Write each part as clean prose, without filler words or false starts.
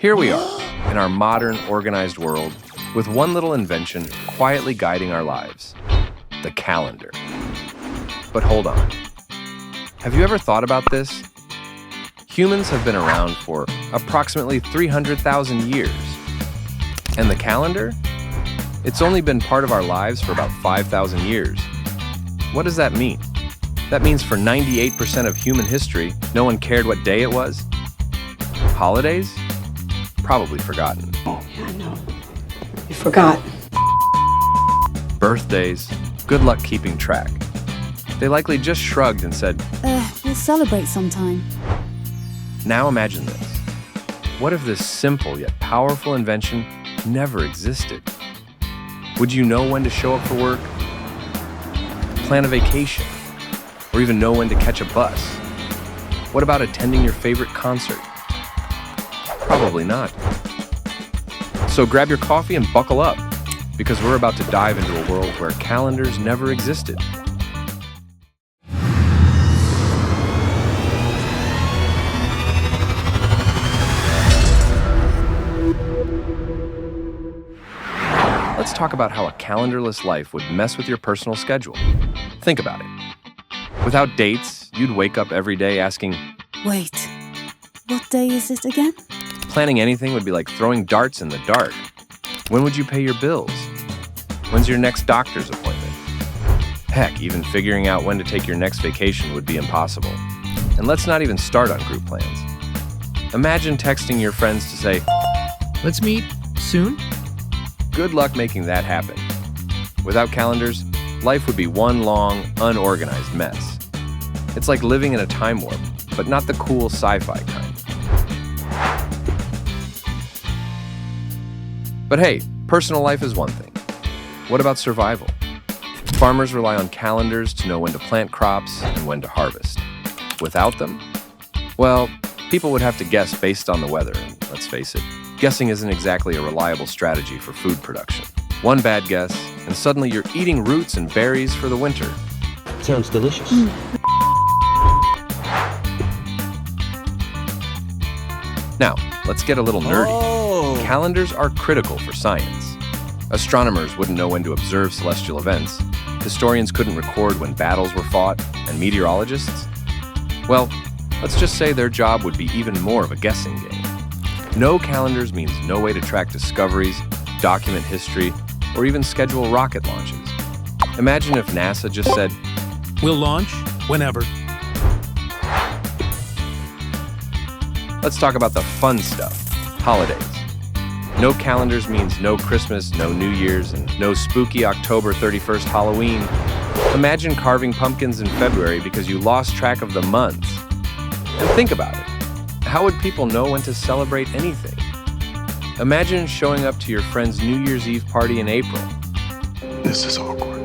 Here we are, in our modern, organized world, with one little invention quietly guiding our lives: the calendar. But hold on. Have you ever thought about this? Humans have been around for approximately 300,000 years. And the calendar? It's only been part of our lives for about 5,000 years. What does that mean? That means for 98% of human history, no one cared what day it was? Holidays? Probably forgotten. Oh, yeah, I know. You forgot. Birthdays? Good luck keeping track. They likely just shrugged and said, We'll celebrate sometime. now imagine this. What if this simple yet powerful invention never existed? Would you know when to show up for work? Plan a vacation? Or even know when to catch a bus? What about attending your favorite concert? Probably not. So grab your coffee and buckle up, because we're about to dive into a world where calendars never existed. Let's talk about how a calendarless life would mess with your personal schedule. Think about it. Without dates, you'd wake up every day asking, Wait, what day is it again? planning anything would be like throwing darts in the dark. When would you pay your bills? When's your next doctor's appointment? Heck, even figuring out when to take your next vacation would be impossible. And let's not even start on group plans. Imagine texting your friends to say, Let's meet soon. good luck making that happen. Without calendars, life would be one long, unorganized mess. It's like living in a time warp, but not the cool sci-fi kind. But hey, personal life is one thing. What about survival? Farmers rely on calendars to know when to plant crops and when to harvest. Without them, well, people would have to guess based on the weather, and let's face it, guessing isn't exactly a reliable strategy for food production. One bad guess, and suddenly you're eating roots and berries for the winter. Sounds delicious. Now, let's get a little nerdy. Calendars are critical for science. Astronomers wouldn't know when to observe celestial events. Historians couldn't record when battles were fought, and meteorologists? Well, let's just say their job would be even more of a guessing game. No calendars means no way to track discoveries, document history, or even schedule rocket launches. Imagine if NASA just said, We'll launch whenever. let's talk about the fun stuff, holidays. No calendars means no Christmas, no New Year's, and no spooky October 31st Halloween. Imagine carving pumpkins in February because you lost track of the months. And think about it. How would people know when to celebrate anything? Imagine showing up to your friend's New Year's Eve party in April. This is awkward.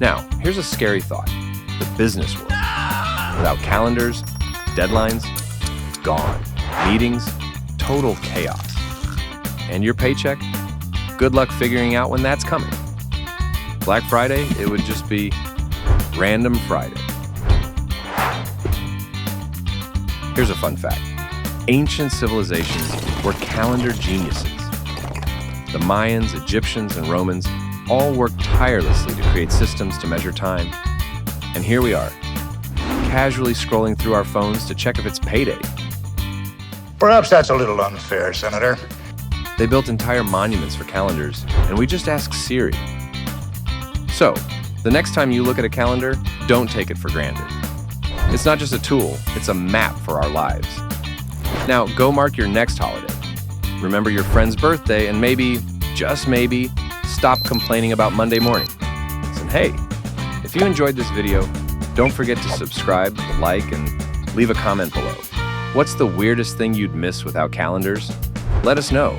Now, here's a scary thought. The business world. Without calendars, deadlines, gone. Meetings, total chaos. And your paycheck? Good luck figuring out when that's coming. Black Friday, it would just be Random Friday. Here's a fun fact. Ancient civilizations were calendar geniuses. The Mayans, Egyptians, and Romans all worked tirelessly to create systems to measure time. And here we are, casually scrolling through our phones to check if it's payday. Perhaps that's a little unfair, Senator. They built entire monuments for calendars, and we just ask Siri. So, the next time you look at a calendar, don't take it for granted. It's not just a tool, it's a map for our lives. Now, go mark your next holiday. Remember your friend's birthday, and maybe, just maybe, stop complaining about Monday morning. And hey, if you enjoyed this video, don't forget to subscribe, like, and leave a comment below. What's the weirdest thing you'd miss without calendars? Let us know.